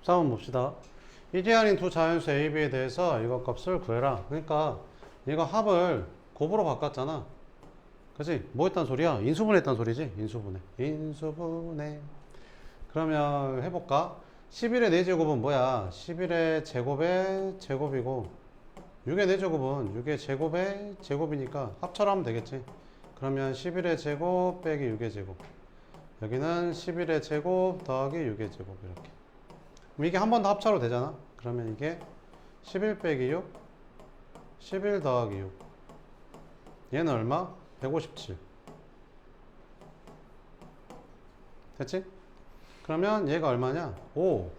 14번 봅시다. 이디안인 두 자연수 A, B에 대해서 이거 값을 구해라. 그러니까 이거 합을 곱으로 바꿨잖아. 그치? 뭐 했단 소리야? 인수분해 했단 소리지? 인수분해. 인수분해. 그러면 해볼까? 11의 4제곱은 뭐야? 11의 제곱의 제곱이고 6의 4제곱은 6의 제곱의 제곱이니까 합처럼 하면 되겠지. 그러면 11의 제곱 빼기 6의 제곱. 여기는 11의 제곱 더하기 6의 제곱 이렇게. 그럼 이게 한 번 더 합차로 되잖아. 그러면 이게 11 빼기 6, 11 더하기 6. 얘는 얼마? 157. 됐지? 그러면 얘가 얼마냐? 5.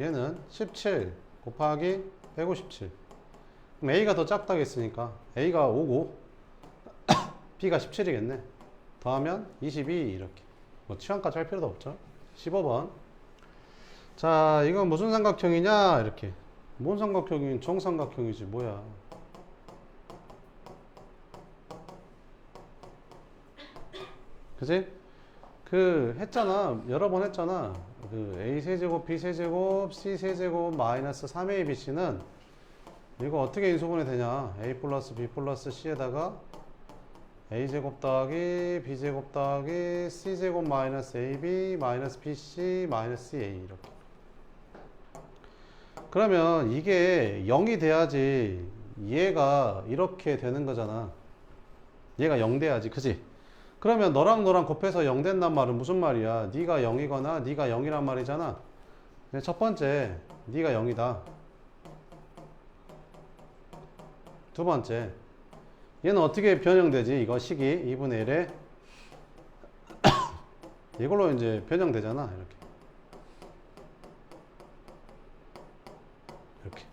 얘는 17 곱하기 157. 그럼 A가 더 작다겠으니까 A가 5고 B가 17이겠네. 더하면 22 이렇게. 뭐 치환까지 할 필요도 없죠. 15번. 자, 이건 무슨 삼각형이냐? 이렇게. 뭔 삼각형이긴 정삼각형이지 뭐야. 그지? 그 했잖아. 여러 번 했잖아. 그 A 세제곱, B 세제곱, C 세제곱 마이너스 3ABC는 이거 어떻게 인수분해 되냐? A 플러스 B 플러스 C에다가 A제곱 더하기 B제곱 더하기 C제곱 마이너스 AB 마이너스 BC 마이너스 A 이렇게. 그러면 이게 0이 돼야지 얘가 이렇게 되는 거잖아. 얘가 0 돼야지. 그지? 그러면 너랑 너랑 곱해서 0 된단 말은 무슨 말이야? 네가 0이거나 네가 0이란 말이잖아. 첫 번째, 네가 0이다. 두 번째, 얘는 어떻게 변형되지? 이거 식이 2분의 1에 이걸로 이제 변형되잖아. 이렇게. 이렇게.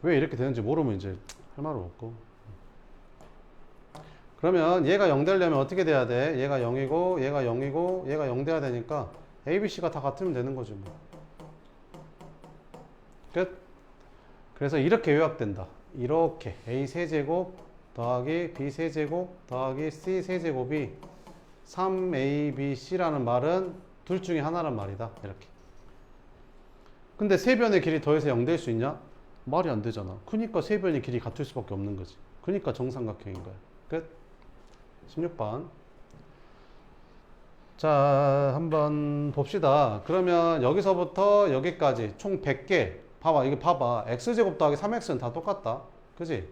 왜 이렇게 되는지 모르면 이제 할 말은 없고. 그러면 얘가 0 되려면 어떻게 돼야 돼? 얘가 0이고 얘가 0이고 얘가 0 돼야 되니까 A, B, C가 다 같으면 되는 거지 뭐. 끝. 그래서 이렇게 요약된다. 이렇게 A 세제곱 더하기 B 세제곱 더하기 C 세제곱이 3ABC라는 말은 둘 중에 하나란 말이다. 이렇게. 근데 세 변의 길이 더해서 0 될 수 있냐? 말이 안 되잖아. 그러니까 세 변의 길이 같을 수밖에 없는 거지. 그러니까 정삼각형인 거야. 끝. 16번. 자, 한번 봅시다. 그러면 여기서부터 여기까지 총 100개. 봐봐, 이게 봐봐. x제곱 더하기 3x는 다 똑같다. 그지?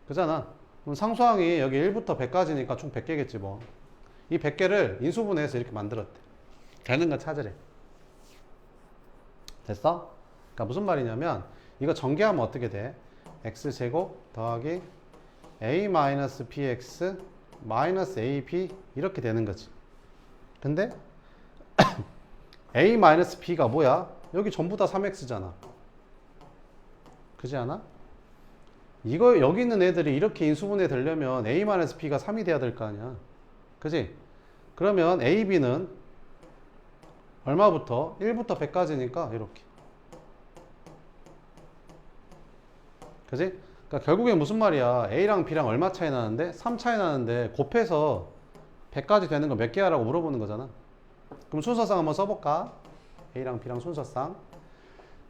그잖아. 그럼 상수항이 여기 1부터 100까지니까 총 100개겠지 뭐. 이 100개를 인수분해해서 이렇게 만들었대. 되는 거 찾으래. 됐어? 그러니까 무슨 말이냐면 이거 전개하면 어떻게 돼? x제곱 더하기 a-bx 마이너스 ab 이렇게 되는 거지. 근데 a-b가 뭐야? 여기 전부 다 3x잖아. 그지 않아? 이거 여기 있는 애들이 이렇게 인수분해 되려면 a-b가 3이 돼야 될 거 아니야. 그지? 그러면 ab는 얼마부터? 1부터 100까지니까 이렇게. 그지? 그러니까 결국에 무슨 말이야? A랑 B랑 얼마 차이 나는데? 3 차이 나는데 곱해서 100까지 되는 거 몇 개야라고 물어보는 거잖아. 그럼 순서상 한번 써볼까? A랑 B랑 순서상.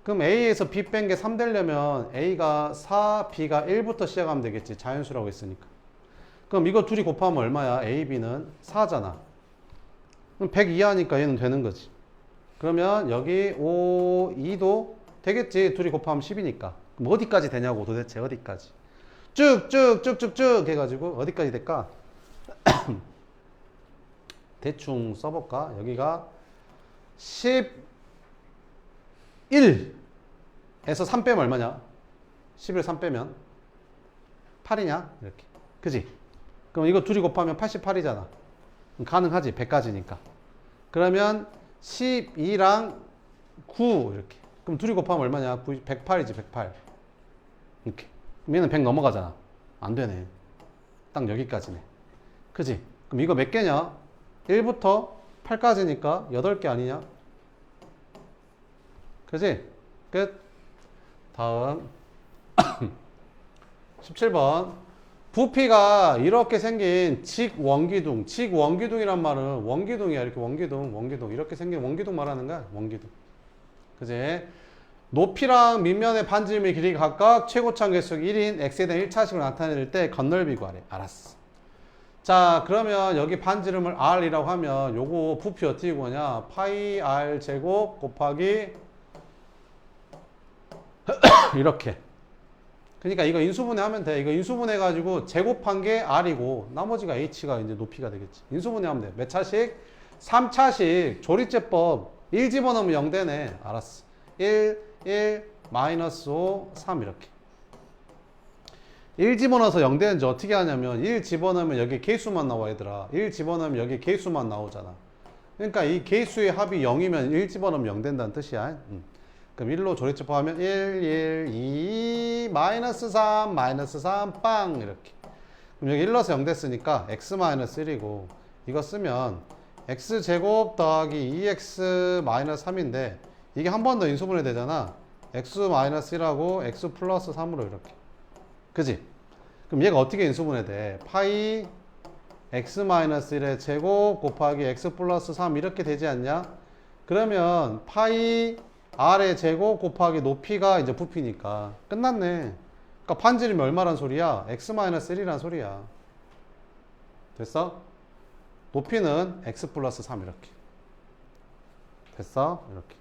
그럼 A에서 B 뺀 게 3 되려면 A가 4, B가 1부터 시작하면 되겠지. 자연수라고 했으니까. 그럼 이거 둘이 곱하면 얼마야? A, B는 4잖아. 그럼 100 이하니까 얘는 되는 거지. 그러면 여기 5, 2도 되겠지. 둘이 곱하면 10이니까. 그럼 어디까지 되냐고 도대체 어디까지. 쭉쭉쭉쭉쭉 해가지고 어디까지 될까? 대충 써볼까? 여기가 11에서 3 빼면 얼마냐? 11 3 빼면 8이냐? 이렇게. 그지? 그럼 이거 둘이 곱하면 88이잖아. 가능하지? 100까지니까. 그러면 12랑 9 이렇게. 그럼 둘이 곱하면 얼마냐? 108이지 108. 이렇게. 그럼 얘는 100 넘어가잖아. 안 되네. 딱 여기까지네. 그지? 그럼 이거 몇 개냐? 1부터 8까지니까 8개 아니냐? 그지? 끝. 다음 17번. 부피가 이렇게 생긴 직원기둥. 직원기둥이란 말은 원기둥이야. 이렇게 원기둥 이렇게 생긴 원기둥 말하는 거야. 원기둥. 그지? 높이랑 밑면의 반지름의 길이가 각각 최고차원 개수가 1인 x에 대한 1차식으로 나타낼 때 건널비 구하래. 알았어. 자, 그러면 여기 반지름을 r이라고 하면 요거 부피 어떻게 구하냐? 파이 r 제곱 곱하기 이렇게. 그러니까 이거 인수분해 하면 돼. 이거 인수분해 가지고 제곱한 게 r이고 나머지가 h가 이제 높이가 되겠지. 인수분해 하면 돼. 몇 차식? 3차식. 조리제법 1 집어넣으면 0 되네. 알았어. 1, 마이너스 5, 3 이렇게. 1 집어넣어서 0 되는지 어떻게 하냐면 1 집어넣으면 여기 개수만 나와 얘들아. 1 집어넣으면 여기 개수만 나오잖아. 그러니까 이 개수의 합이 0이면 1 집어넣으면 0 된다는 뜻이야. 그럼 1로 조리제법하면 1, 2, 마이너스 3, 빵 이렇게. 그럼 여기 1 넣어서 0 됐으니까 x 마이너스 1이고 이거 쓰면 x제곱 더하기 2x 마이너스 3인데 이게 한 번 더 인수분해 되잖아. x 마이너스 1하고 x 플러스 3으로 이렇게. 그지? 그럼 얘가 어떻게 인수분해 돼? 파이 x 마이너스 1의 제곱 곱하기 x 플러스 3 이렇게 되지 않냐? 그러면 파이 r의 제곱 곱하기 높이가 이제 부피니까 끝났네. 그러니까 반지름이 얼마란 소리야? x 마이너스 1이란 소리야. 됐어? 높이는 x 플러스 3 이렇게. 됐어? 이렇게.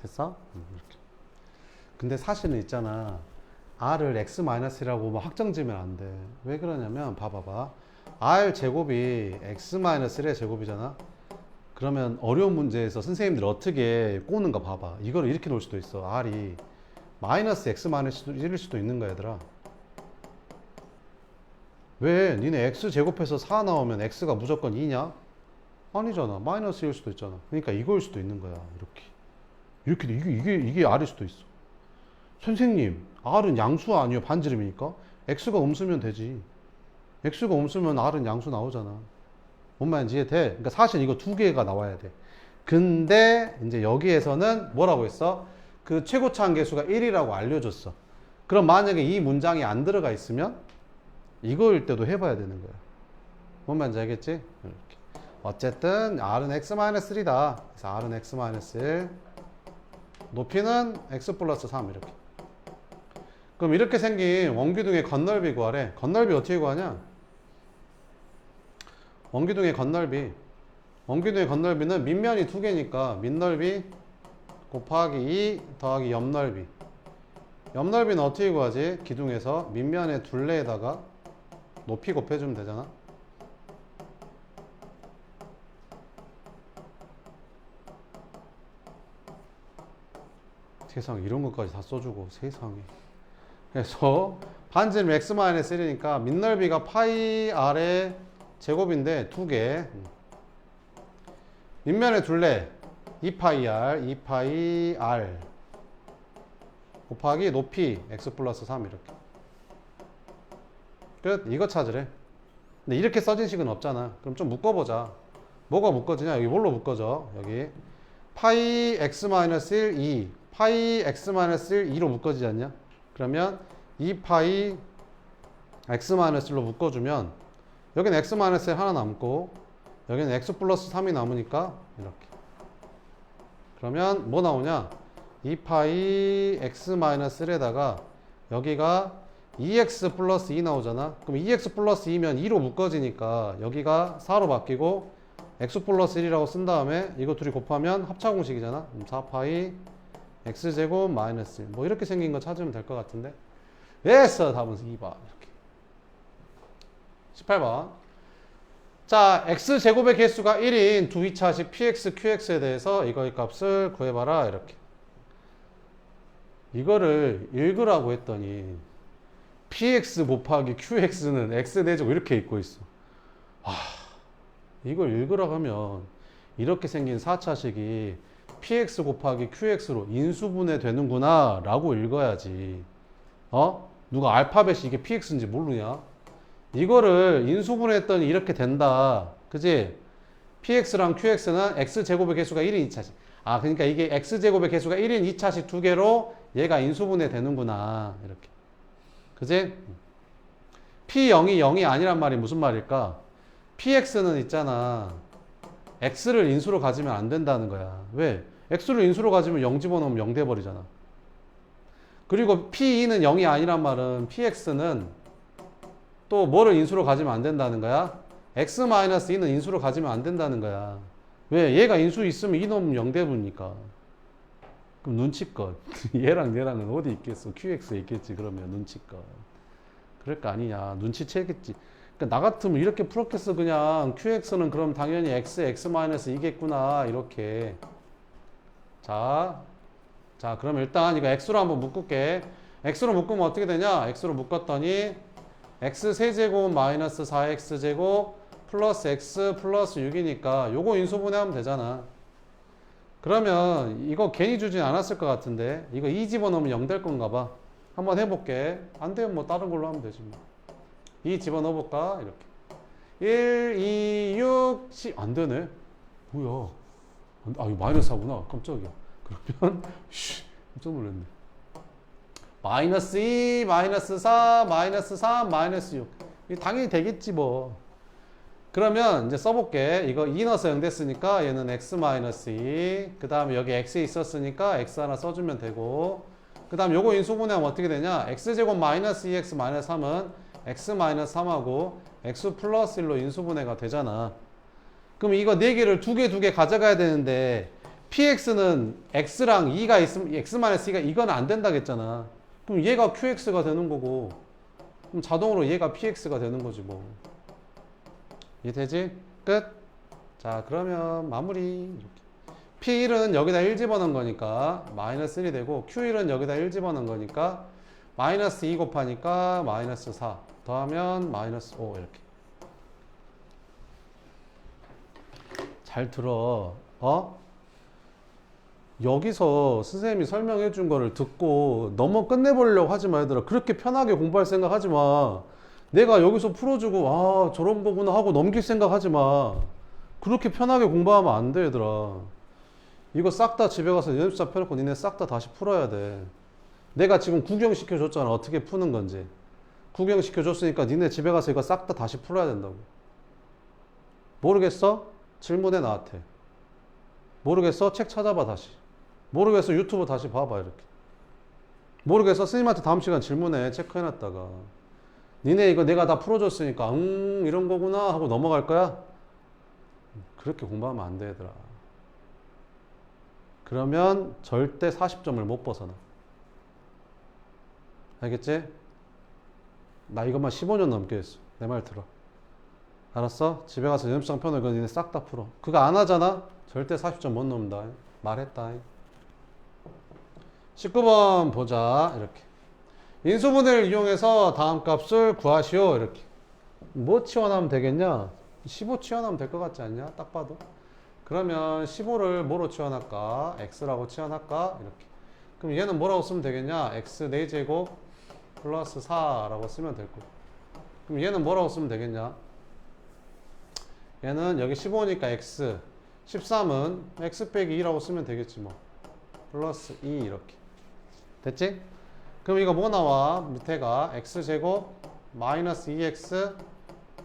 됐어? 이렇게. 근데 사실은 있잖아. r을 x-1이라고 뭐 확정지으면 안 돼. 왜 그러냐면 봐봐봐. r 제곱이 x-1의 제곱이잖아. 그러면 어려운 문제에서 선생님들이 어떻게 꼬는가 봐봐. 이거를 이렇게 놓을 수도 있어. r이 마이너스 x-1일 수도 있는 거야 얘들아. 왜? 니네 x 제곱해서 4 나오면 x가 무조건 2냐? 아니잖아. 마이너스 1일 수도 있잖아. 그러니까 이거일 수도 있는 거야. 이렇게 이게 r일 수도 있어. 선생님, r은 양수 아니요 반지름이니까 x가 음수면 되지. x가 음수면 r은 양수 나오잖아. 뭔 말인지 이해돼? 그러니까 사실 이거 두 개가 나와야 돼. 근데 이제 여기에서는 뭐라고 했어? 그 최고차원 개수가 1이라고 알려줬어. 그럼 만약에 이 문장이 안 들어가 있으면 이거일 때도 해봐야 되는 거야. 뭔 말인지 알겠지? 이렇게. 어쨌든 r은 x-3이다. 그래서 r은 x-1, 높이는 x 플러스 3 이렇게. 그럼 이렇게 생긴 원기둥의 건널비 구하래. 건널비 어떻게 구하냐? 원기둥의 건널비는 밑면이 두 개니까 밑넓이 곱하기 2 더하기 옆넓이. 옆넓이는 어떻게 구하지? 기둥에서 밑면의 둘레에다가 높이 곱해주면 되잖아. 세상에 이런 것까지 다 써주고 세상에. 그래서 반지름 x-1이니까 밑넓이가 파이 r의 제곱인데 두 개. 밑면의 둘레 2파이 r 곱하기 높이 x 플러스 3 이렇게. 끝. 이거 찾으래. 근데 이렇게 써진 식은 없잖아. 그럼 좀 묶어보자. 뭐가 묶어지냐? 여기 뭘로 묶어져? 여기 파이 x-1 2 파이 x-1 2로 묶어지지 않냐? 그러면 2파이 x-1로 묶어주면 여기는 x-1 하나 남고 여기는 x 플러스 3이 남으니까 이렇게. 그러면 뭐 나오냐? 2파이 x-1에다가 여기가 2x 플러스 2 나오잖아. 그럼 2x 플러스 2면 2로 묶어지니까 여기가 4로 바뀌고 x 플러스 1이라고 쓴 다음에 이거 둘이 곱하면 합차공식이잖아. 4파이 x제곱 마이너스 1. 뭐 이렇게 생긴 거 찾으면 될 것 같은데. 됐어. 답은 2번. 이렇게. 18번. 자, x제곱의 개수가 1인 두 2차식 px, qx에 대해서 이거의 값을 구해봐라. 이렇게. 이거를 읽으라고 했더니 px 곱하기 qx는 x 내제곱 이렇게 읽고 있어. 이걸 읽으라고 하면 이렇게 생긴 4차식이 px 곱하기 qx로 인수분해 되는구나 라고 읽어야지. 누가 알파벳이 이게 px인지 모르냐? 이거를 인수분해 했더니 이렇게 된다. 그지? px랑 qx는 x제곱의 개수가 1인 2차식. 그러니까 이게 x제곱의 개수가 1인 2차식 두 개로 얘가 인수분해 되는구나. 이렇게. 그지? P0이 0이 아니란 말이 무슨 말일까? PX는 있잖아. X를 인수로 가지면 안 된다는 거야. 왜? X를 인수로 가지면 0 집어넣으면 0 돼버리잖아. 그리고 P2는 0이 아니란 말은 PX는 또 뭐를 인수로 가지면 안 된다는 거야? X-2는 인수로 가지면 안 된다는 거야. 왜? 얘가 인수 있으면 이놈 0 돼버리니까. 그럼 눈치껏. 얘랑 얘랑은 어디 있겠어? QX에 있겠지. 그러면 눈치껏. 그럴 거 아니냐. 눈치채겠지. 그러니까 나 같으면 이렇게 풀었겠어. 그냥 QX는 그럼 당연히 X, X-2겠구나. 이렇게. 자, 그럼 일단 이거 X로 한번 묶을게. X로 묶으면 어떻게 되냐? X로 묶었더니 X 세제곱 마이너스 4X제곱 플러스 X 플러스 6이니까 요거 인수분해하면 되잖아. 그러면 이거 괜히 주진 않았을 것 같은데 이거 2 집어넣으면 0 될 건가 봐. 한번 해볼게. 안 되면 뭐 다른 걸로 하면 되지 뭐. 2 집어넣어볼까? 이렇게 1, 2, 6, 10 안 되네. 뭐야? 아 이거 마이너스 하구나. 깜짝이야. 그러면 깜짝 놀랐네. 마이너스 2, 마이너스 4, 마이너스 3, 마이너스 6. 이거 당연히 되겠지 뭐. 그러면 이제 써볼게. 이거 2 넣어서 0 됐으니까 얘는 x 마이너스 2. 그 다음에 여기 x 있었으니까 x 하나 써주면 되고. 그 다음 요거 인수분해하면 어떻게 되냐? x제곱 마이너스 2x 마이너스 3은 x 마이너스 3하고 x 플러스 1로 인수분해가 되잖아. 그럼 이거 4개를 2개 가져가야 되는데 px는 x랑 2가 있으면 x 마이너스 2가 이건 안 된다겠잖아. 그럼 얘가 qx가 되는 거고 그럼 자동으로 얘가 px가 되는 거지 뭐. 이해되지? 끝. 자 그러면 마무리. 이렇게. P1은 여기다 1 집어넣은 거니까 마이너스 1이 되고 Q1은 여기다 1 집어넣은 거니까 마이너스 2 곱하니까 마이너스 4 더하면 마이너스 5 이렇게. 잘 들어. 여기서 선생님이 설명해 준 거를 듣고 너무 끝내보려고 하지 마 얘들아. 그렇게 편하게 공부할 생각 하지 마. 내가 여기서 풀어주고 아 저런 거구나 하고 넘길 생각 하지 마. 그렇게 편하게 공부하면 안 돼 얘들아. 이거 싹 다 집에 가서 연습사 펴놓고 니네 싹 다 다시 풀어야 돼. 내가 지금 구경시켜줬잖아. 어떻게 푸는 건지. 구경시켜줬으니까 니네 집에 가서 이거 싹 다 다시 풀어야 된다고. 모르겠어? 질문해 나한테. 모르겠어? 책 찾아봐 다시. 모르겠어? 유튜브 다시 봐봐 이렇게. 모르겠어? 스님한테 다음 시간 질문해. 체크해놨다가. 니네 이거 내가 다 풀어줬으니까 이런 거구나 하고 넘어갈 거야? 그렇게 공부하면 안 돼 얘들아. 그러면 절대 40점을 못 벗어나. 알겠지? 나 이것만 15년 넘게 했어. 내 말 들어. 알았어? 집에 가서 연습장 펴놓고 이거 니네 싹 다 풀어. 그거 안 하잖아? 절대 40점 못 넘는다. 말했다. 19번 보자. 이렇게. 인수분해를 이용해서 다음 값을 구하시오. 이렇게. 뭐 치환하면 되겠냐? 15 치환하면 될 것 같지 않냐? 딱 봐도. 그러면 15를 뭐로 치환할까? x라고 치환할까? 이렇게. 그럼 얘는 뭐라고 쓰면 되겠냐? x 4제곱 플러스 4라고 쓰면 될 거고. 그럼 얘는 뭐라고 쓰면 되겠냐? 얘는 여기 15니까 x 13은 x 빼기 2라고 쓰면 되겠지 뭐. 플러스 2 이렇게. 됐지? 그럼 이거 뭐 나와? 밑에가 x제곱 마이너스 2x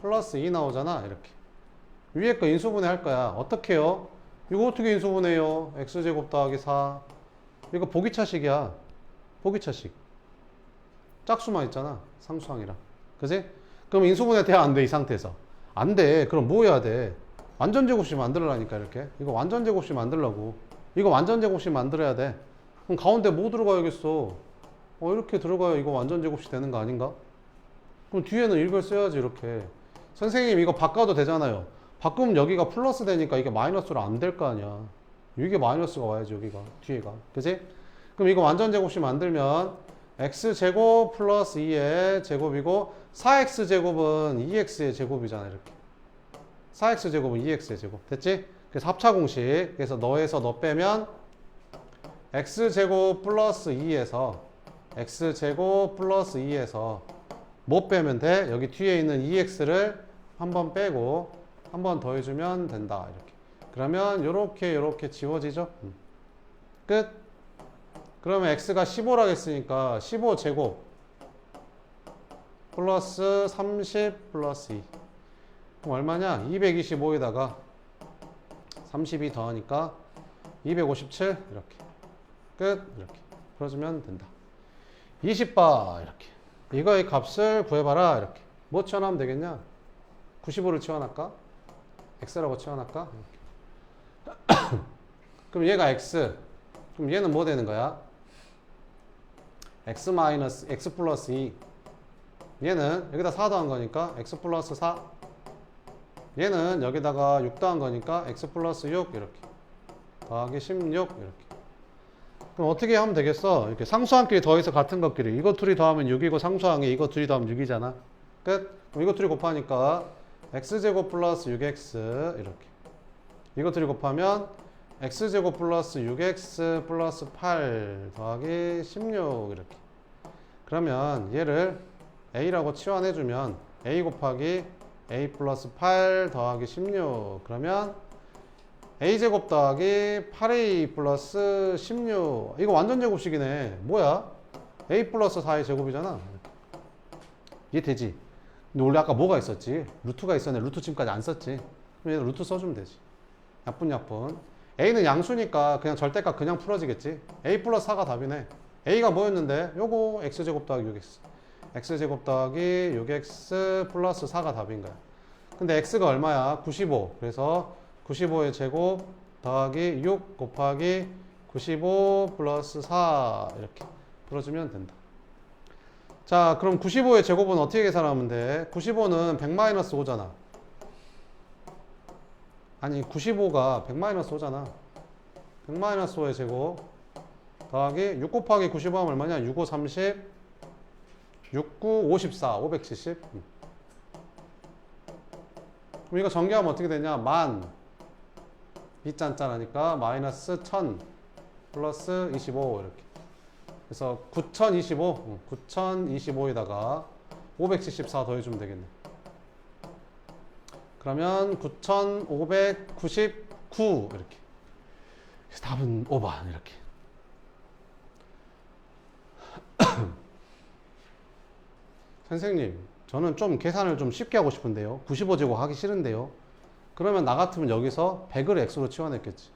플러스 2 나오잖아. 이렇게. 위에 거 인수분해 할 거야. 어떻게 해요? 이거 어떻게 인수분해요? x제곱 더하기 4. 이거 보기차식이야. 보기차식. 짝수만 있잖아. 상수항이랑. 그지? 그럼 인수분해 돼? 안 돼? 이 상태에서. 안 돼. 그럼 뭐 해야 돼? 완전제곱식 만들라니까 이렇게. 이거 완전제곱식 만들라고. 이거 완전제곱식 만들어야 돼. 그럼 가운데 뭐 들어가야겠어? 이렇게 들어가야 이거 완전제곱식 되는 거 아닌가? 그럼 뒤에는 이걸 써야지 이렇게. 선생님 이거 바꿔도 되잖아요. 바꾸면 여기가 플러스 되니까 이게 마이너스로 안 될 거 아니야. 이게 마이너스가 와야지 여기가. 뒤에가. 그지? 그럼 이거 완전제곱식 만들면 x제곱 플러스 2의 제곱이고 4x제곱은 2x의 제곱이잖아 이렇게. 4x제곱은 2x의 제곱. 됐지? 그래서 합차공식. 그래서 너에서 너 빼면 x제곱 플러스 2에서 x제곱 플러스 2에서 뭐 빼면 돼? 여기 뒤에 있는 2x를 한번 빼고 한 번 더해주면 된다. 이렇게. 그러면 요렇게 지워지죠? 끝. 그러면 x가 15라고 했으니까 15제곱 플러스 30 플러스 2. 그럼 얼마냐? 225에다가 32 더하니까 257 이렇게. 끝. 이렇게. 풀어주면 된다. 20바 이렇게. 이거의 값을 구해봐라 이렇게. 뭐 치환하면 되겠냐? 95를 치환할까? x라고 치환할까? 그럼 얘가 x. 그럼 얘는 뭐 되는 거야? x 마이너스 x 플러스 2. 얘는 여기다 4 더한 거니까 x 플러스 4. 얘는 여기다가 6 더한 거니까 x 플러스 6 이렇게. 더하기 16 이렇게. 그럼 어떻게 하면 되겠어? 이렇게 상수항끼리 더해서 같은 것끼리. 이거 둘이 더하면 6이고 상수항이 이거 둘이 더하면 6이잖아. 끝. 그럼 이거 둘이 곱하니까 x제곱 플러스 6x 이렇게. 이거 둘이 곱하면 x제곱 플러스 6x 플러스 8 더하기 16 이렇게. 그러면 얘를 a라고 치환해주면 a 곱하기 a 플러스 8 더하기 16. 그러면 a제곱 더하기 8a 플러스 16. 이거 완전 제곱식이네. 뭐야? a 플러스 4의 제곱이잖아. 이해되지? 근데 원래 아까 뭐가 있었지? 루트가 있었네. 루트 지금까지 안 썼지. 그럼 얘는 루트 써주면 되지. 약분. a는 양수니까 그냥 절대값 그냥 풀어지겠지. a 플러스 4가 답이네. a가 뭐였는데? 요거 x제곱 더하기 6x. x제곱 더하기 6x 플러스 4가 답인 거야. 근데 x가 얼마야? 95. 그래서 95의 제곱 더하기 6 곱하기 95 플러스 4 이렇게 풀어주면 된다. 자, 그럼 95의 제곱은 어떻게 계산하면 돼? 95는 100-5잖아. 아니 95가 100-5잖아. 100-5의 제곱 더하기 6 곱하기 95 하면 얼마냐? 6, 5, 30 6, 9, 54 570. 그럼 이거 전개하면 어떻게 되냐? 만 이짠짠하니까 마이너스 1000 플러스 25 이렇게. 그래서 9025 9025에다가 574 더해주면 되겠네. 그러면 9599 이렇게. 그래서 답은 5번 이렇게. 선생님, 저는 좀 계산을 좀 쉽게 하고 싶은데요. 95제곱 하기 싫은데요. 그러면 나 같으면 여기서 100을 x로 치환했겠지.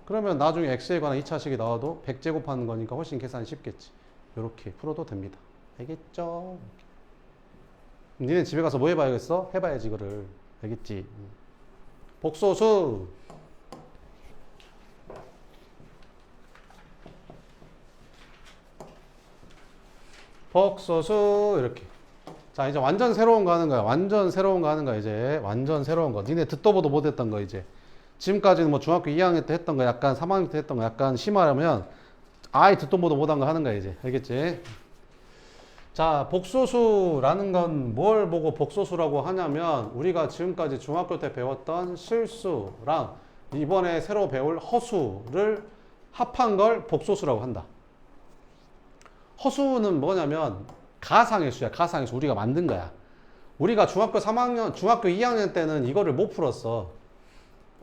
그러면 나중에 x에 관한 2차식이 나와도 100제곱하는 거니까 훨씬 계산이 쉽겠지. 이렇게 풀어도 됩니다. 알겠죠? 니네 집에 가서 뭐 해봐야겠어? 해봐야지 이거를. 알겠지? 복소수. 복소수 이렇게. 자, 이제 완전 새로운 거 하는 거야. 완전 새로운 거 하는 거야. 이제 완전 새로운 거. 니네 듣도 보도 못 했던 거 이제. 지금까지는 뭐 중학교 2학년 때 했던 거, 약간 3학년 때 했던 거, 약간 심하려면 아예 듣도 보도 못한 거 하는 거야 이제. 알겠지? 자, 복소수라는 건 뭘 보고 복소수라고 하냐면 우리가 지금까지 중학교 때 배웠던 실수랑 이번에 새로 배울 허수를 합한 걸 복소수라고 한다. 허수는 뭐냐면 가상의 수야. 가상의 수. 우리가 만든 거야. 우리가 중학교 2학년 때는 이거를 못 풀었어.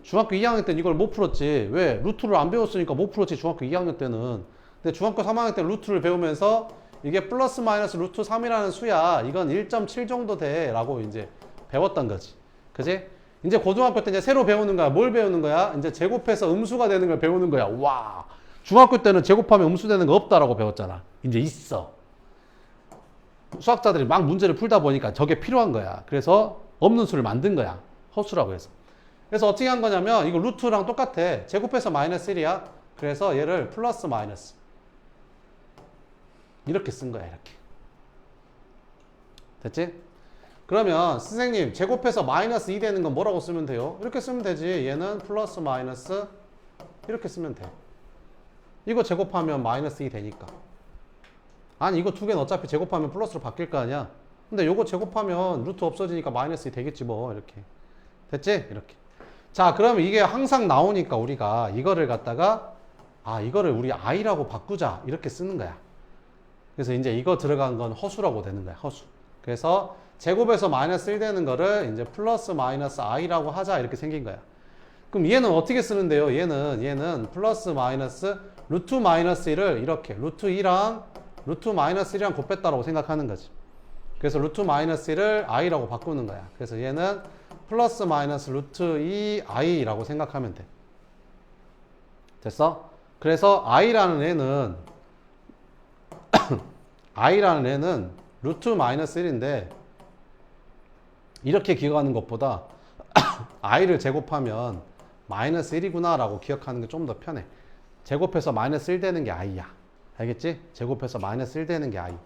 중학교 2학년 때는 이걸 못 풀었지. 왜? 루트를 안 배웠으니까 못 풀었지, 중학교 2학년 때는. 근데 중학교 3학년 때 루트를 배우면서 이게 플러스 마이너스 루트 3이라는 수야. 이건 1.7 정도 돼. 라고 이제 배웠던 거지. 그지? 이제 고등학교 때 이제 새로 배우는 거야. 뭘 배우는 거야? 이제 제곱해서 음수가 되는 걸 배우는 거야. 와. 중학교 때는 제곱하면 음수 되는 거 없다라고 배웠잖아. 이제 있어. 수학자들이 막 문제를 풀다 보니까 저게 필요한 거야. 그래서 없는 수를 만든 거야. 허수라고 해서. 그래서 어떻게 한 거냐면 이거 루트랑 똑같아. 제곱해서 마이너스 1이야. 그래서 얘를 플러스 마이너스 이렇게 쓴 거야. 이렇게. 됐지? 그러면 선생님 제곱해서 마이너스 2 되는 건 뭐라고 쓰면 돼요? 이렇게 쓰면 되지. 얘는 플러스 마이너스 이렇게 쓰면 돼. 이거 제곱하면 마이너스 2 되니까. 아니 이거 두 개는 어차피 제곱하면 플러스로 바뀔 거 아니야. 근데 요거 제곱하면 루트 없어지니까 마이너스 2 되겠지 뭐. 이렇게. 됐지? 이렇게. 자, 그러면 이게 항상 나오니까 우리가 이거를 갖다가 이거를 우리 i라고 바꾸자 이렇게 쓰는 거야. 그래서 이제 이거 들어간 건 허수라고 되는 거야. 허수. 그래서 제곱에서 마이너스 1 되는 거를 이제 플러스 마이너스 i라고 하자 이렇게 생긴 거야. 그럼 얘는 어떻게 쓰는데요? 얘는 플러스 마이너스 루트 마이너스 1을 이렇게 루트 2랑 루트 마이너스 1이랑 곱했다라고 생각하는 거지. 그래서 루트 마이너스 1을 i라고 바꾸는 거야. 그래서 얘는 플러스 마이너스 루트 2i라고 생각하면 돼. 됐어? 그래서 i라는 애는 i라는 애는 루트 마이너스 1인데 이렇게 기억하는 것보다 i를 제곱하면 마이너스 1이구나 라고 기억하는 게 좀 더 편해. 제곱해서 마이너스 1 되는 게 i야. 알겠지? 제곱해서 마이너스 1 되는 게 i.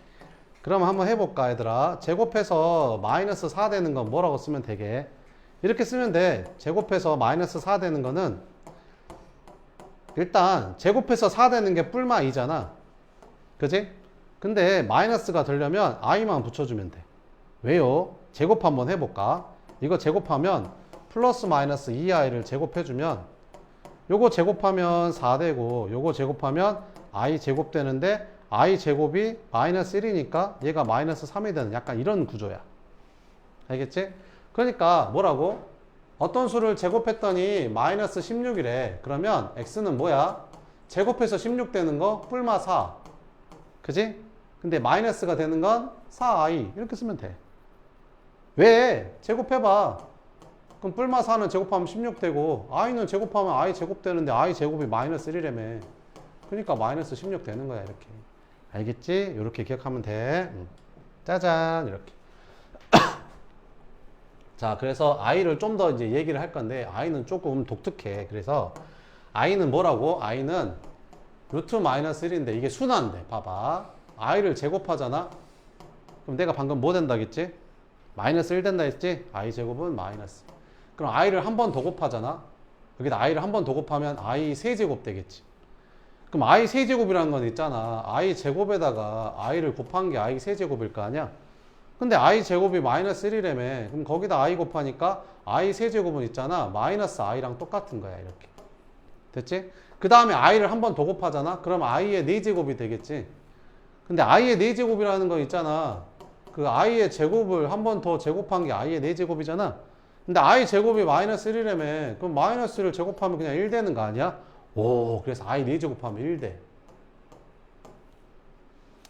그럼 한번 해볼까 얘들아. 제곱해서 마이너스 4 되는 건 뭐라고 쓰면 되게? 이렇게 쓰면 돼. 제곱해서 마이너스 4 되는 거는 일단 제곱해서 4 되는 게 뿔마 2잖아. 그지? 근데 마이너스가 되려면 i만 붙여주면 돼. 왜요? 제곱 한번 해볼까? 이거 제곱하면 플러스 마이너스 2i를 제곱해주면 요거 제곱하면 4 되고 요거 제곱하면 i 제곱 되는데 i 제곱이 마이너스 1이니까 얘가 마이너스 3이 되는 약간 이런 구조야. 알겠지? 그러니까 뭐라고? 어떤 수를 제곱했더니 마이너스 16이래. 그러면 x는 뭐야? 제곱해서 16 되는 거 뿔마 4. 그지? 근데 마이너스가 되는 건 4i. 이렇게 쓰면 돼. 왜? 제곱해봐. 그럼 뿔마 4는 제곱하면 16 되고 i는 제곱하면 i 제곱 되는데 i 제곱이 마이너스 1이라며. 그러니까 마이너스 16 되는 거야 이렇게. 알겠지? 이렇게 기억하면 돼. 짜잔 이렇게. 자, 그래서 i를 좀 더 이제 얘기를 할 건데 i는 조금 독특해. 그래서 i는 뭐라고? i는 루트 마이너스 1인데 이게 순환돼. 봐봐. i를 제곱하잖아. 그럼 내가 방금 뭐 된다 했지? 마이너스 1 된다 했지? i 제곱은 마이너스. 그럼 i를 한 번 더 곱하잖아. 여기다 i를 한 번 더 곱하면 i 세제곱 되겠지. 그럼 i 세제곱이라는 건 있잖아. i 제곱에다가 i를 곱한 게 i 세제곱일 거 아니야? 근데 i 제곱이 마이너스 1이라며. 그럼 거기다 i 곱하니까 i 세제곱은 있잖아. 마이너스 i랑 똑같은 거야 이렇게. 됐지? 그 다음에 i를 한 번 더 곱하잖아. 그럼 i의 4제곱이 되겠지. 근데 i의 4제곱이라는 건 있잖아. 그 i의 제곱을 한 번 더 제곱한 게 i의 4제곱이잖아. 근데 i 제곱이 마이너스 1이라며. 그럼 마이너스를 제곱하면 그냥 1 되는 거 아니야? 오, 그래서 i 4제곱하면 1 돼.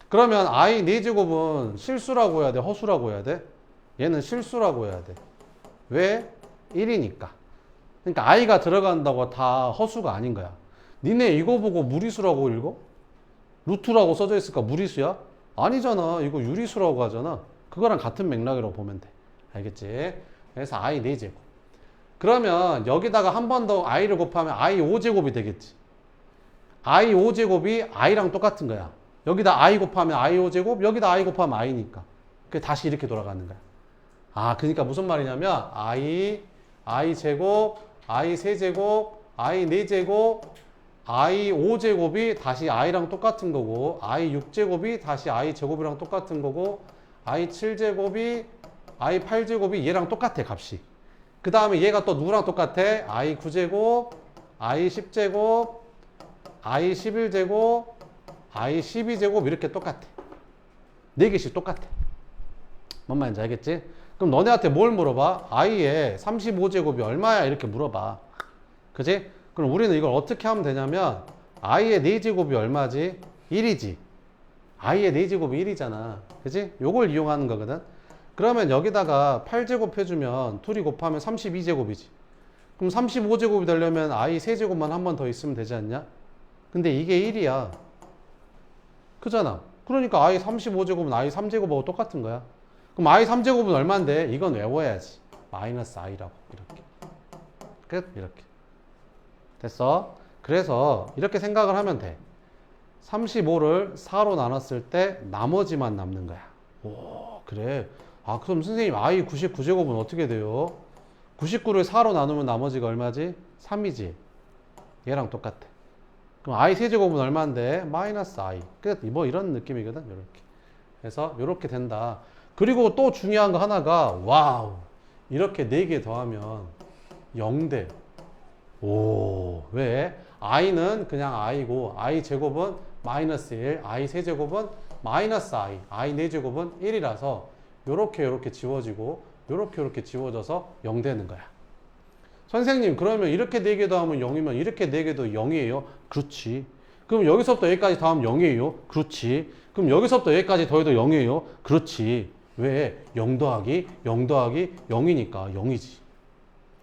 그러면 i 4제곱은 실수라고 해야 돼? 허수라고 해야 돼? 얘는 실수라고 해야 돼. 왜? 1이니까. 그러니까 i가 들어간다고 다 허수가 아닌 거야. 니네 이거 보고 무리수라고 읽어? 루트라고 써져 있으니까 무리수야? 아니잖아. 이거 유리수라고 하잖아. 그거랑 같은 맥락이라고 보면 돼. 알겠지? 그래서 i 4제곱. 그러면 여기다가 한 번 더 i를 곱하면 i 5제곱이 되겠지. i 5제곱이 i랑 똑같은 거야. 여기다 i 곱하면 i 5제곱, 여기다 i 곱하면 i니까. 그게 다시 이렇게 돌아가는 거야. 아, 그러니까 무슨 말이냐면 i 제곱, i 세제곱, i 4제곱, i 5제곱이 다시 i랑 똑같은 거고, i 6제곱이 다시 i 제곱이랑 똑같은 거고, i 7제곱이 i 8제곱이 얘랑 똑같아 값이. 그 다음에 얘가 또 누구랑 똑같아? i 9제곱, i 10제곱, i 11제곱, i 12제곱 이렇게 똑같아. 4개씩 똑같아. 뭔 말인지 알겠지? 그럼 너네한테 뭘 물어봐? i의 35제곱이 얼마야? 이렇게 물어봐. 그지? 그럼 우리는 이걸 어떻게 하면 되냐면 i의 4제곱이 얼마지? 1이지. i의 4제곱이 1이잖아. 그지? 요걸 이용하는 거거든. 그러면 여기다가 8제곱 해주면 둘이 곱하면 32제곱이지. 그럼 35제곱이 되려면 i 세제곱만 한 번 더 있으면 되지 않냐? 근데 이게 1이야. 그잖아. 그러니까 i 35제곱은 i 3제곱하고 똑같은 거야. 그럼 i 3제곱은 얼만데? 이건 외워야지. 마이너스 i라고. 이렇게. 끝. 이렇게. 됐어? 그래서 이렇게 생각을 하면 돼. 35를 4로 나눴을 때 나머지만 남는 거야. 오, 그래. 아, 그럼 선생님 i 99제곱은 어떻게 돼요? 99를 4로 나누면 나머지가 얼마지? 3이지. 얘랑 똑같아. 그럼 i 세제곱은 얼마인데? 마이너스 i. 끝. 뭐 이런 느낌이거든. 이렇게. 그래서 이렇게 된다. 그리고 또 중요한 거 하나가 와우. 이렇게 4개 더하면 0돼. 오. 왜? i는 그냥 i고 i 제곱은 마이너스 1, i 세제곱은 마이너스 i, i 4제곱은 1이라서 요렇게 지워지고 요렇게 지워져서 0 되는 거야. 선생님 그러면 이렇게 4개 더하면 0이면 이렇게 4개 더 0이에요? 그렇지. 그럼 여기서부터 여기까지 더하면 0이에요? 그렇지. 그럼 여기서부터 여기까지 더해도 0이에요? 그렇지. 왜? 0 더하기 0 더하기 0이니까 0이지.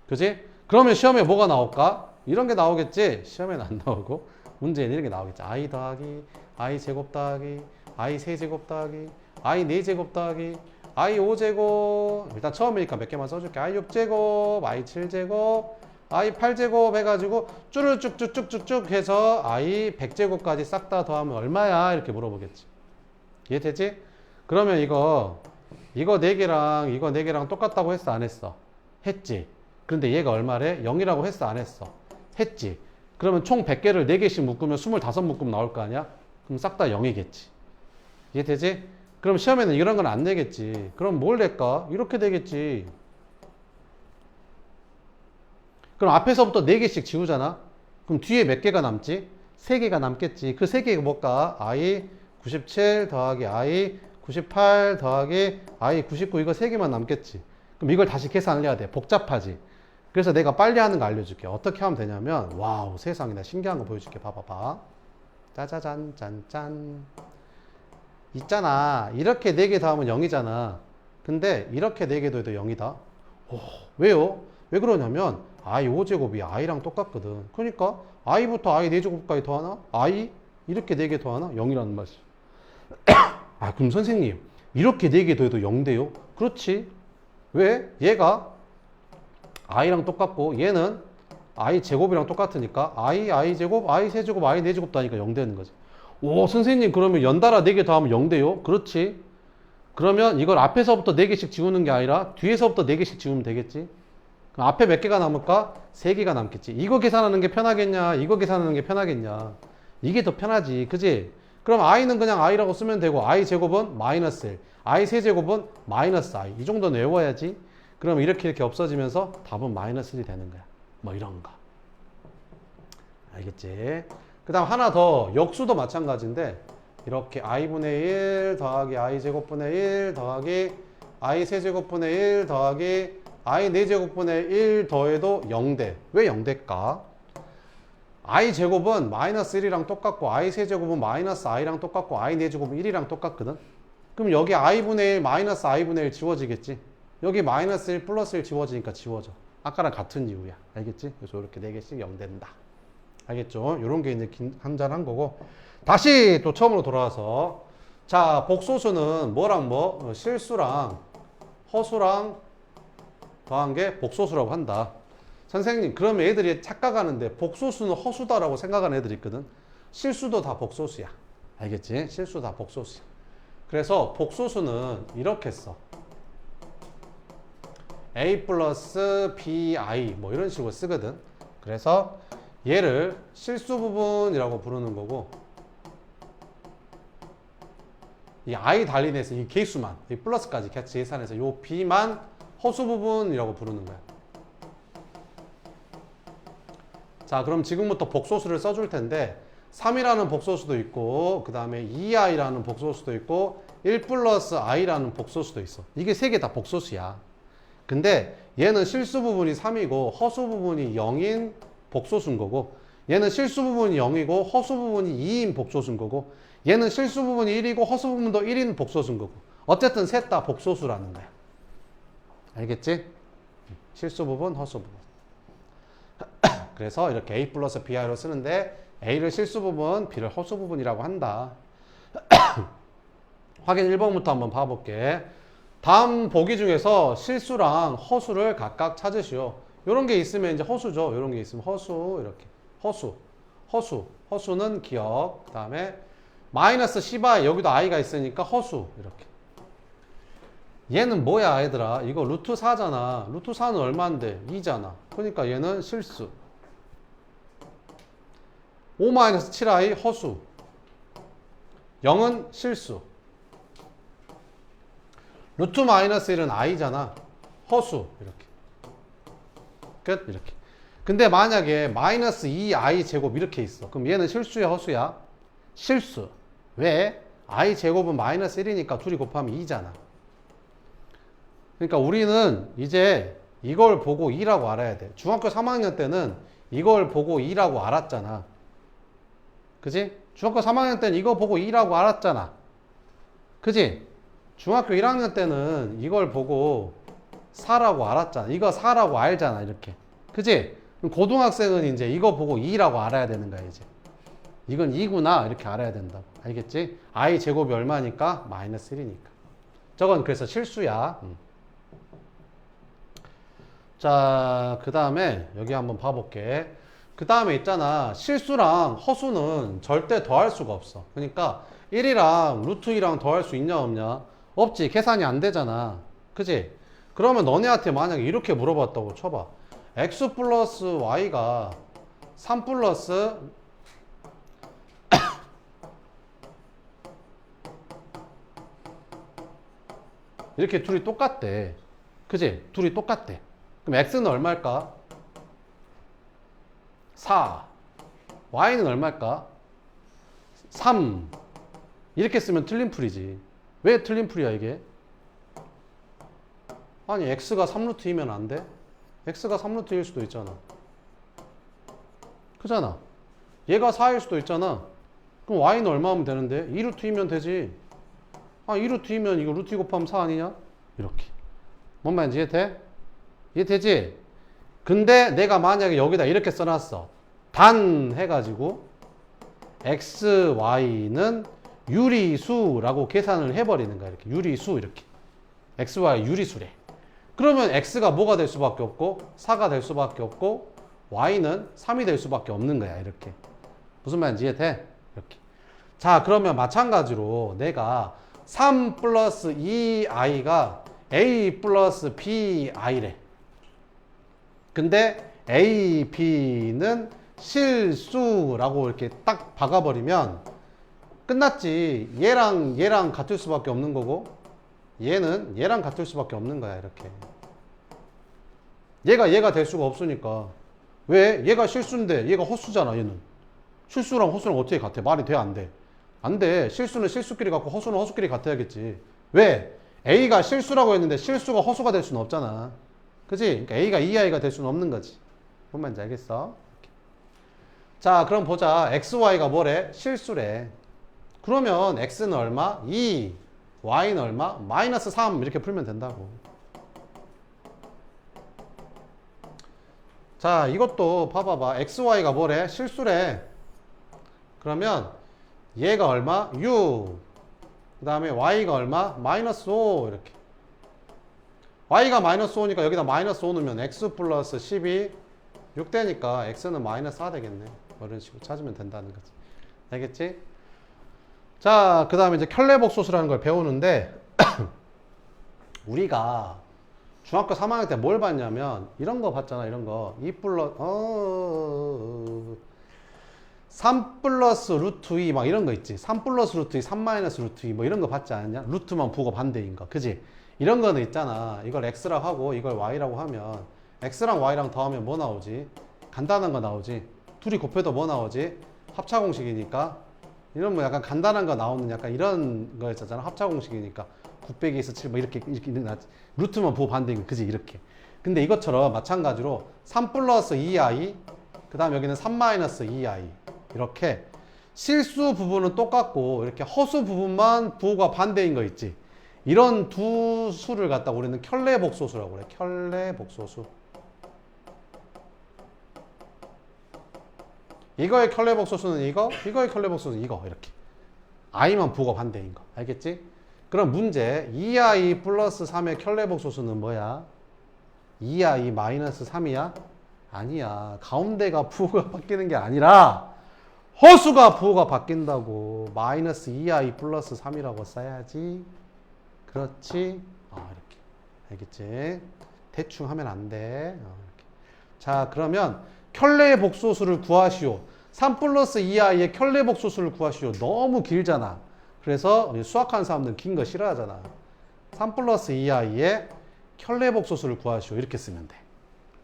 그지? 그러면 시험에 뭐가 나올까? 이런 게 나오겠지? 시험에는 안 나오고 문제는 이런 게 나오겠지. i 더하기 i 제곱 더하기 i 세제곱 더하기 i 4제곱 더하기 i 5제곱. 일단 처음이니까 몇 개만 써줄게. i 6제곱 i 7제곱 i 8제곱 해가지고 줄을 쭉쭉쭉쭉쭉 해서 i 100제곱까지 싹 다 더하면 얼마야? 이렇게 물어보겠지. 이해되지? 그러면 이거 4개랑 이거 4개랑 똑같다고 했어? 안 했어? 했지. 그런데 얘가 얼마래? 0이라고 했어? 안 했어? 했지. 그러면 총 100개를 4개씩 묶으면 25묶음 나올 거 아니야? 그럼 싹 다 0이겠지. 이해되지? 그럼 시험에는 이런 건 안 내겠지. 그럼 뭘 낼까? 이렇게 되겠지. 그럼 앞에서부터 4개씩 지우잖아? 그럼 뒤에 몇 개가 남지? 3개가 남겠지. 그 3개가 뭘까? i 97 더하기 i 98 더하기 i 99 이거 3개만 남겠지. 그럼 이걸 다시 계산을 해야 돼. 복잡하지? 그래서 내가 빨리 하는 거 알려줄게. 어떻게 하면 되냐면 와우 세상에 나 신기한 거 보여줄게. 봐봐봐. 짜자잔 짠짠. 있잖아. 이렇게 4개 더하면 0이잖아. 근데 이렇게 4개 더해도 0이다. 오, 왜요? 왜 그러냐면 i 5제곱이 i랑 똑같거든. 그러니까 i부터 i 4제곱까지 더하나? i 이렇게 4개 더하나? 0이라는 말이지. 아 그럼 선생님 이렇게 4개 더해도 0대요? 그렇지. 왜? 얘가 i랑 똑같고 얘는 i 제곱이랑 똑같으니까 i 제곱, i 세제곱, i 4제곱 더하니까 0 되는 거지. 오 선생님 그러면 연달아 4개 더하면 0 돼요? 그렇지. 그러면 이걸 앞에서부터 4개씩 지우는 게 아니라 뒤에서부터 4개씩 지우면 되겠지. 그럼 앞에 몇 개가 남을까? 3개가 남겠지. 이거 계산하는 게 편하겠냐? 이거 계산하는 게 편하겠냐? 이게 더 편하지. 그지? 그럼 i는 그냥 i라고 쓰면 되고 i 제곱은 마이너스 1, i 세제곱은 마이너스 i. 이 정도는 외워야지. 그럼 이렇게 없어지면서 답은 마이너스 1이 되는 거야. 뭐 이런 거. 알겠지? 그 다음 하나 더 역수도 마찬가지인데 이렇게 i분의 1 더하기 i 제곱분의 1 더하기 i 세제곱분의 1 더하기 i 4제곱분의 1 더해도 0대. 왜 0대일까? i 제곱은 마이너스 1이랑 똑같고 i 세제곱은 마이너스 i랑 똑같고 i 4제곱은 1이랑 똑같거든. 그럼 여기 i분의 1 마이너스 i분의 1 지워지겠지. 여기 마이너스 1 플러스 1 지워지니까 지워져. 아까랑 같은 이유야. 알겠지? 그래서 이렇게 4개씩 0 된다. 알겠죠? 이런 게 이제 한잔한 거고. 다시 또 처음으로 돌아와서 자 복소수는 뭐랑 뭐? 실수랑 허수랑 더한 게 복소수라고 한다. 선생님 그러면 애들이 착각하는데 복소수는 허수다라고 생각하는 애들이 있거든. 실수도 다 복소수야. 알겠지? 실수 다 복소수야. 그래서 복소수는 이렇게 써. a 플러스 bi 뭐 이런 식으로 쓰거든. 그래서 얘를 실수 부분이라고 부르는 거고 이 i 달린 애서 이 개수만 이 플러스까지 같이 계산해서 요 b만 허수 부분이라고 부르는 거야. 자 그럼 지금부터 복소수를 써줄 텐데 3이라는 복소수도 있고 그 다음에 2i라는 복소수도 있고 1 플러스 i라는 복소수도 있어. 이게 세 개 다 복소수야. 근데 얘는 실수 부분이 3이고 허수 부분이 0인 복소수인 거고 얘는 실수 부분이 0이고 허수 부분이 2인 복소수인 거고 얘는 실수 부분이 1이고 허수 부분도 1인 복소수인 거고 어쨌든 셋 다 복소수라는 거야. 알겠지? 실수 부분, 허수 부분. 그래서 이렇게 a 플러스 bi로 쓰는데 a를 실수 부분, b를 허수 부분이라고 한다. 확인 1번부터 한번 봐볼게. 다음 보기 중에서 실수랑 허수를 각각 찾으시오. 요런 게 있으면 이제 허수죠. 요런 게 있으면 허수 이렇게 허수는 기억. 그 다음에 마이너스 10i 여기도 i가 있으니까 허수 이렇게. 얘는 뭐야 얘들아? 이거 루트 4잖아. 루트 4는 얼마인데? 2잖아. 그러니까 얘는 실수. 5-7i 허수. 0은 실수. 루트 마이너스 1은 i잖아. 허수. 이렇게. 끝. 이렇게. 근데 만약에 마이너스 2i 제곱 이렇게 있어. 그럼 얘는 실수야 허수야? 실수. 왜? i 제곱은 마이너스 1이니까 둘이 곱하면 2잖아. 그러니까 우리는 이제 이걸 보고 2라고 알아야 돼. 중학교 3학년 때는 이걸 보고 2라고 알았잖아. 그지? 중학교 3학년 때는 이거 보고 2라고 알았잖아. 그지? 중학교 1학년 때는 이걸 보고 4라고 알았잖아. 이거 4라고 알잖아. 이렇게. 그지? 그럼 고등학생은 이제 이거 보고 2라고 알아야 되는 거야, 이제. 이건 2구나. 이렇게 알아야 된다고. 알겠지? I 제곱이 얼마니까? 마이너스 1이니까. 저건 그래서 실수야. 자, 그 다음에 여기 한번 봐볼게. 그 다음에 있잖아. 실수랑 허수는 절대 더할 수가 없어. 그러니까 1이랑 루트 2랑 더할 수 있냐 없냐? 없지. 계산이 안 되잖아. 그지? 그러면 너네한테 만약에 이렇게 물어봤다고 쳐봐. x 플러스 y가 3 플러스 이렇게 둘이 똑같대. 그지? 둘이 똑같대. 그럼 x는 얼마일까? 4. y는 얼마일까? 3. 이렇게 쓰면 틀린 풀이지. 왜 틀린 풀이야 이게? 아니 x가 3루트이면 안 돼? x가 3루트일 수도 있잖아. 그잖아. 얘가 4일 수도 있잖아. 그럼 y는 얼마 하면 되는데? 2루트이면 되지. 아 2루트이면 이거 루트 2 곱하면 4 아니냐? 이렇게. 뭔 말인지 이해돼? 이해되지? 근데 내가 만약에 여기다 이렇게 써놨어. 단 해가지고 x, y는 유리수라고 계산을 해버리는 거야. 이렇게 유리수 이렇게. x, y 유리수래. 그러면 x가 뭐가 될 수밖에 없고 4가 될 수밖에 없고 y는 3이 될 수밖에 없는 거야. 이렇게. 무슨 말인지 이해돼? 이렇게. 자 그러면 마찬가지로 내가 3 플러스 2i가 a 플러스 bi래. 근데 a, b는 실수라고 이렇게 딱 박아버리면 끝났지. 얘랑 같을 수밖에 없는 거고 얘는 얘랑 같을 수밖에 없는 거야. 이렇게. 얘가 될 수가 없으니까. 왜? 얘가 실수인데 얘가 허수잖아. 얘는. 실수랑 허수랑 어떻게 같아? 말이 돼? 안 돼? 안 돼. 실수는 실수끼리 같고 허수는 허수끼리 같아야겠지. 왜? A가 실수라고 했는데 실수가 허수가 될 수는 없잖아. 그치? 그러니까 A가 2i가 될 수는 없는 거지. 뭔 말인지 알겠어? 이렇게. 자 그럼 보자. XY가 뭐래? 실수래. 그러면 X는 얼마? 2. Y는 얼마? 마이너스 3 이렇게 풀면 된다고. 자 이것도 봐봐봐. XY가 뭐래? 실수래. 그러면 얘가 얼마? 6. 그 다음에 y가 얼마? 마이너스 5 이렇게. y가 마이너스 5니까 여기다 마이너스 5 넣으면 x 플러스 12 6 되니까 x는 마이너스 4 되겠네. 이런 식으로 찾으면 된다는 거지. 알겠지? 자 그 다음에 이제 켤레복소수라는 걸 배우는데 우리가 중학교 3학년 때 뭘 봤냐면 이런 거 봤잖아. 이런 거 2 플러스 3 플러스 루트 2 막 이런 거 있지. 3 플러스 루트 2, 3 마이너스 루트 2 뭐 이런 거 봤지 않았냐? 루트만 부호 반대인 거. 그지? 이런 거는 있잖아. 이걸 x라고 하고 이걸 y라고 하면 x랑 y랑 더하면 뭐 나오지? 간단한 거 나오지. 둘이 곱해도 뭐 나오지? 합차 공식이니까. 이런 뭐 약간 간단한 거 나오는 약간 이런 거 있었잖아. 합차 공식이니까 9 빼기 2서 7 뭐 이렇게 나지. 루트만 부호 반대인 거. 그지? 이렇게. 근데 이것처럼 마찬가지로 3 플러스 2i 그 다음 여기는 3 마이너스 2i 이렇게 실수 부분은 똑같고 이렇게 허수 부분만 부호가 반대인 거 있지. 이런 두 수를 갖다 우리는 켤레복소수라고 그래. 켤레복소수. 이거의 켤레복소수는 이거, 이거의 켤레복소수는 이거. 이렇게. i만 부호가 반대인 거. 알겠지? 그럼 문제 2i 플러스 3의 켤레복소수는 뭐야? 2i 마이너스 3이야? 아니야. 가운데가 부호가 바뀌는 게 아니라 허수가 부호가 바뀐다고. 마이너스 2i 플러스 3이라고 써야지. 그렇지? 이렇게. 알겠지? 대충 하면 안 돼. 이렇게. 자, 그러면 켤레복소수를 구하시오. 3 플러스 2i의 켤레복소수를 구하시오. 너무 길잖아. 그래서 수학하는 사람들은 긴 거 싫어하잖아. 3 플러스 2i의 켤레복소수를 구하시오. 이렇게 쓰면 돼.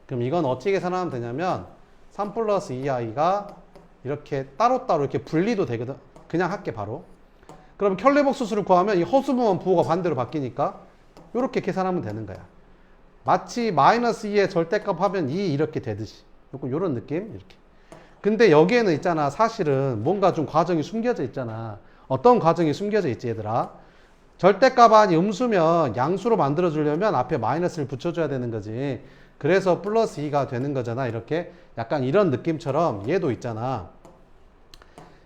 그럼 이건 어떻게 계산하면 되냐면 3 플러스 2i가 이렇게 따로따로 이렇게 분리도 되거든. 그냥 할게 바로. 그럼 켤레복소수를 구하면 이 허수부만 부호가 반대로 바뀌니까 이렇게 계산하면 되는 거야. 마치 마이너스 2의 절대값 하면 2 이렇게 되듯이. 요런 느낌? 이렇게. 근데 여기에는 있잖아. 사실은 뭔가 좀 과정이 숨겨져 있잖아. 어떤 과정이 숨겨져 있지 얘들아? 절대값 아니 음수면 양수로 만들어주려면 앞에 마이너스를 붙여줘야 되는 거지. 그래서 플러스 2가 되는 거잖아. 이렇게 약간 이런 느낌처럼 얘도 있잖아.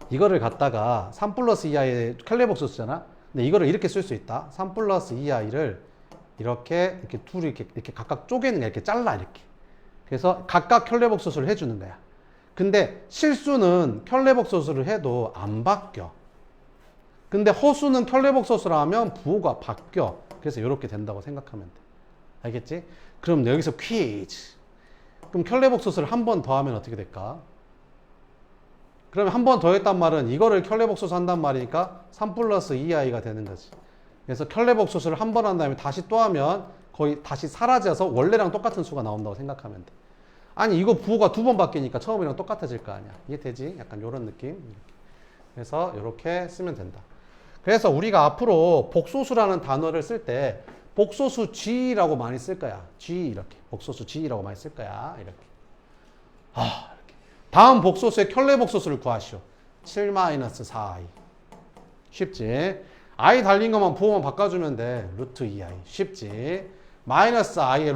이거를 갖다가 3 플러스 2i의 켈레복소스잖아. 근데 이거를 이렇게 쓸 수 있다. 3 플러스 2i를 이렇게 둘이 이렇게 각각 쪼개는 거야. 이렇게 잘라 이렇게. 그래서 각각 켈레복소스를 해주는 거야. 근데 실수는 켈레복소스를 해도 안 바뀌어. 근데 허수는 켈레복소스를 하면 부호가 바뀌어. 그래서 이렇게 된다고 생각하면 돼. 알겠지? 그럼 여기서 퀴즈. 그럼 켈레복소스를 한 번 더 하면 어떻게 될까? 그러면 한 번 더 했단 말은 이거를 켈레복소스 한단 말이니까 3 플러스 2i가 되는 거지. 그래서 켈레복소스를 한 번 한 다음에 다시 또 하면 거의 다시 사라져서 원래랑 똑같은 수가 나온다고 생각하면 돼. 아니 이거 부호가 두 번 바뀌니까 처음이랑 똑같아질 거 아니야. 이해되지? 약간 이런 느낌. 그래서 이렇게 쓰면 된다. 그래서 우리가 앞으로 복소수라는 단어를 쓸 때 복소수 G라고 많이 쓸 거야. G 이렇게. 복소수 G라고 많이 쓸 거야. 이렇게. 이렇게. 다음 복소수의 켈레복소수를 구하시오. 7-4i. 쉽지? i 달린 것만 부호만 바꿔주면 돼. 루트 2i. 쉽지? 마이너스 i의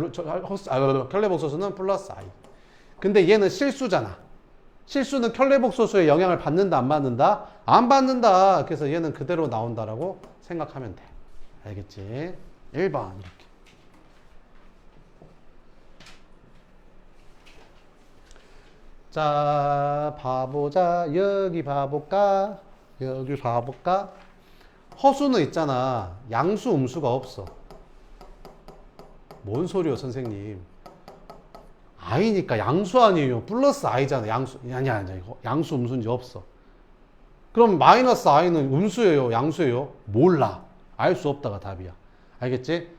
켈레복소수는 플러스 i. 근데 얘는 실수잖아. 실수는 켈레복소수의 영향을 받는다, 안 받는다? 안 받는다. 그래서 얘는 그대로 나온다라고 생각하면 돼. 알겠지? 1번 이렇게. 자, 봐보자. 여기 봐볼까? 여기 봐볼까? 허수는 있잖아. 양수, 음수가 없어. 뭔 소리요, 선생님? i니까 양수 아니에요. 플러스 i잖아. 양수. 아니야. 이거 양수, 음수인지 없어. 그럼 마이너스 i는 음수예요? 양수예요? 몰라. 알 수 없다가 답이야. 알겠지?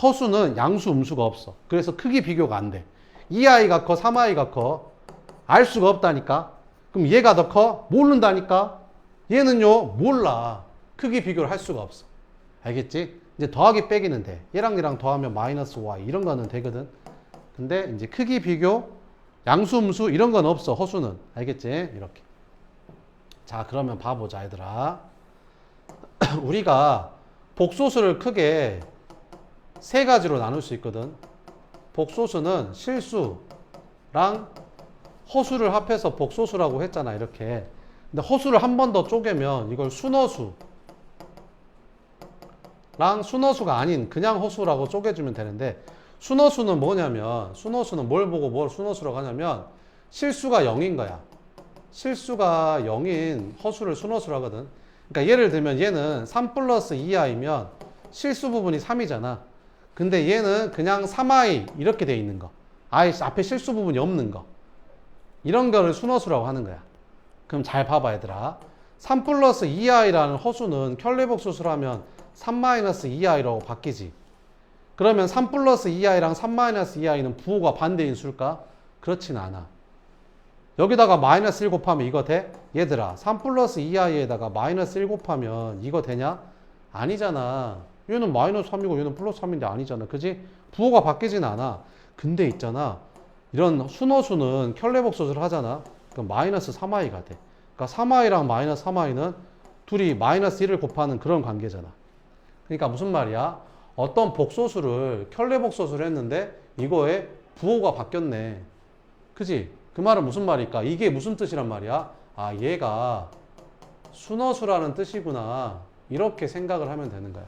허수는 양수, 음수가 없어. 그래서 크기 비교가 안 돼. 2i가 커, 3i가 커. 알 수가 없다니까. 그럼 얘가 더 커? 모른다니까. 얘는요, 몰라. 크기 비교를 할 수가 없어. 알겠지? 이제 더하기 빼기는 돼. 얘랑 얘랑 더하면 마이너스 y 이런 거는 되거든. 근데 이제 크기 비교, 양수, 음수 이런 건 없어. 허수는. 알겠지? 이렇게. 자, 그러면 봐보자, 얘들아. 우리가 복소수를 크게 세 가지로 나눌 수 있거든. 복소수는 실수랑 허수를 합해서 복소수라고 했잖아, 이렇게. 근데 허수를 한 번 더 쪼개면 이걸 순허수랑 순허수가 아닌 그냥 허수라고 쪼개주면 되는데, 순허수는 뭐냐면, 순허수는 뭘 보고 뭘 순허수라고 하냐면 실수가 0인 거야. 실수가 0인 허수를 순허수라고 하거든. 그러니까 예를 들면 얘는 3 플러스 2i면 실수 부분이 3이잖아. 근데 얘는 그냥 3i 이렇게 돼 있는 거. 앞에 실수 부분이 없는 거. 이런 거를 순허수라고 하는 거야. 그럼 잘 봐봐, 얘들아. 3 플러스 2i라는 허수는 켈레복소수를 하면 3-2i라고 바뀌지. 그러면 3 플러스 2i랑 3-2i는 부호가 반대인 수일까? 그렇진 않아. 여기다가 마이너스 1 곱하면 이거 돼? 얘들아, 3 플러스 2i에다가 마이너스 1 곱하면 이거 되냐? 아니잖아. 얘는 마이너스 3이고 얘는 플러스 3인데 아니잖아. 그지? 부호가 바뀌진 않아. 근데 있잖아. 이런 순허수는 켈레복소수를 하잖아. 그럼 마이너스 3i가 돼. 그러니까 3i랑 마이너스 3i는 둘이 마이너스 1을 곱하는 그런 관계잖아. 그러니까 무슨 말이야? 어떤 복소수를 켈레복소수를 했는데 이거에 부호가 바뀌었네. 그지? 그 말은 무슨 말일까? 이게 무슨 뜻이란 말이야? 얘가 순허수라는 뜻이구나. 이렇게 생각을 하면 되는 거야.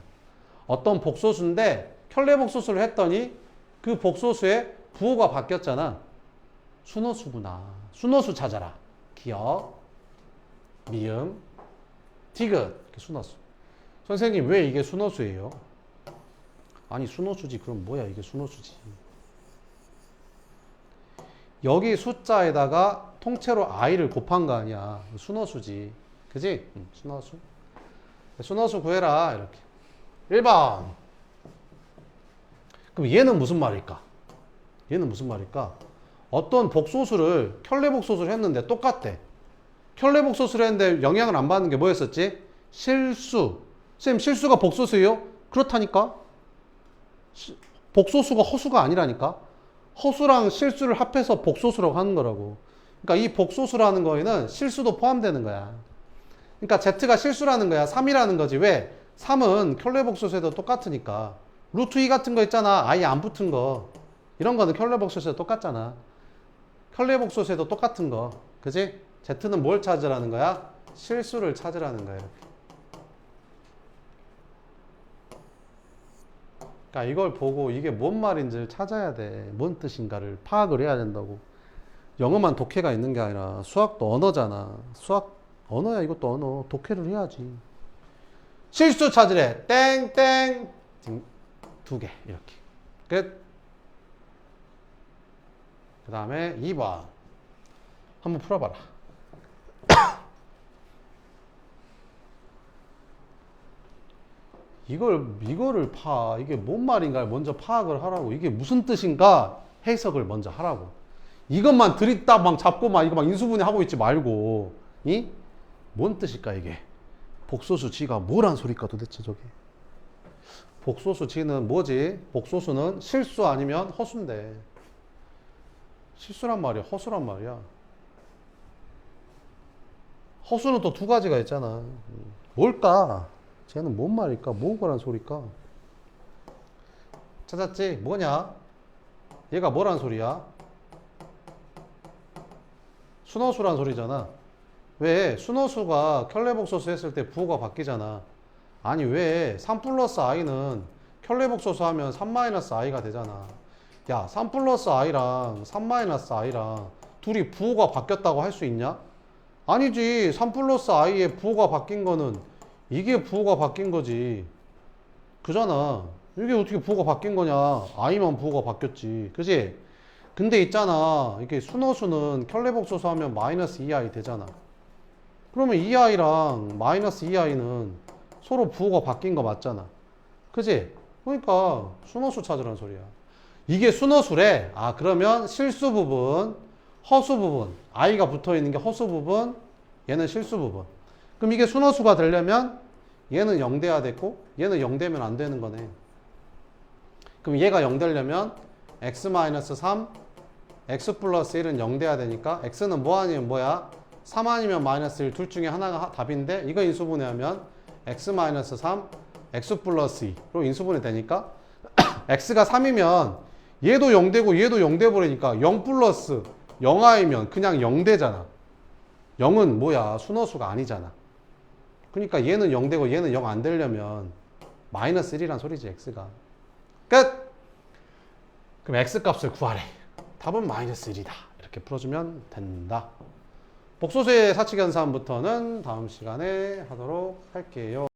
어떤 복소수인데 켈레복소수를 했더니 그 복소수의 부호가 바뀌었잖아. 순허수구나. 순허수 찾아라. 기억, 미음, 디귿. 순허수. 선생님, 왜 이게 순허수예요? 아니, 순허수지. 그럼 뭐야, 이게 순허수지. 여기 숫자에다가 통째로 i를 곱한 거 아니야. 순허수지. 그지? 순허수. 순허수 구해라. 이렇게. 1번. 그럼 얘는 무슨 말일까? 얘는 무슨 말일까? 어떤 복소수를 켈레복소수를 했는데 똑같대. 켈레복소수를 했는데 영향을 안 받는 게 뭐였었지? 실수. 쌤, 실수가 복소수예요? 그렇다니까? 복소수가 허수가 아니라니까? 허수랑 실수를 합해서 복소수라고 하는 거라고. 그러니까 이 복소수라는 거에는 실수도 포함되는 거야. 그러니까 Z가 실수라는 거야. 3이라는 거지. 왜? 3은 켤레복소수에도 똑같으니까 루트 2 같은 거 있잖아. 아예 안 붙은 거. 이런 거는 켤레복소수에도 똑같잖아. 켤레복소수에도 똑같은 거. 그지? Z는 뭘 찾으라는 거야? 실수를 찾으라는 거야. 이렇게. 그러니까 이걸 보고 이게 뭔 말인지를 찾아야 돼. 뭔 뜻인가를 파악을 해야 된다고. 영어만 독해가 있는 게 아니라 수학도 언어잖아. 수학 언어야. 이것도 언어. 독해를 해야지. 실수 찾으래. 땡땡. 2개 이렇게. 끝. 그 다음에 2번 한번 풀어봐라. 이거를 이게 뭔 말인가 먼저 파악을 하라고. 이게 무슨 뜻인가 해석을 먼저 하라고. 이것만 들이다 막 잡고 막 이거 막 인수분해 하고 있지 말고. 뭔 뜻일까 이게? 복소수 지가 뭐란 소리일까 도대체 저게? 복소수 지는 뭐지? 복소수는 실수 아니면 허수인데. 실수란 말이야, 허수란 말이야. 허수는 또 두 가지가 있잖아. 뭘까? 쟤는 뭔 말일까? 뭐란 소리일까? 찾았지? 뭐냐? 얘가 뭐란 소리야? 순허수란 소리잖아. 왜? 순허수가 켤레복소수 했을 때 부호가 바뀌잖아. 아니 왜 3 플러스 i는 켤레복소수 하면 3-i가 되잖아. 야, 3 플러스 i랑 3-i랑 둘이 부호가 바뀌었다고 할 수 있냐? 아니지. 3 플러스 i의 부호가 바뀐 거는 이게 부호가 바뀐 거지. 그잖아. 이게 어떻게 부호가 바뀐 거냐? i만 부호가 바뀌었지. 그지? 근데 있잖아. 이게 순허수는 켤레복소수 하면 마이너스 2i 되잖아. 그러면 2i랑 마이너스 2i는 서로 부호가 바뀐 거 맞잖아. 그지? 그러니까 순허수 찾으라는 소리야. 이게 순허수래. 아, 그러면 실수 부분, 허수 부분, i가 붙어 있는 게 허수 부분, 얘는 실수 부분. 그럼 이게 순허수가 되려면 얘는 0 돼야 되고 얘는 0 되면 안 되는 거네. 그럼 얘가 0 되려면 x-3, x 플러스 1은 0 돼야 되니까 x는 뭐 아니면 뭐야? 3 아니면 마이너스 1 둘 중에 하나가 답인데 이거 인수분해하면 x-3, x 플러스 2로 인수분해 되니까 x가 3이면 얘도 0 되고 얘도 0 돼버리니까 0 플러스 0i면 그냥 0 되잖아. 0은 뭐야? 순허수가 아니잖아. 그러니까 얘는 0 되고 얘는 0 안 되려면 마이너스 1이란 소리지, x가. 끝! 그럼 x 값을 구하래. 답은 마이너스 1이다. 이렇게 풀어주면 된다. 복소수의 사칙연산부터는 다음 시간에 하도록 할게요.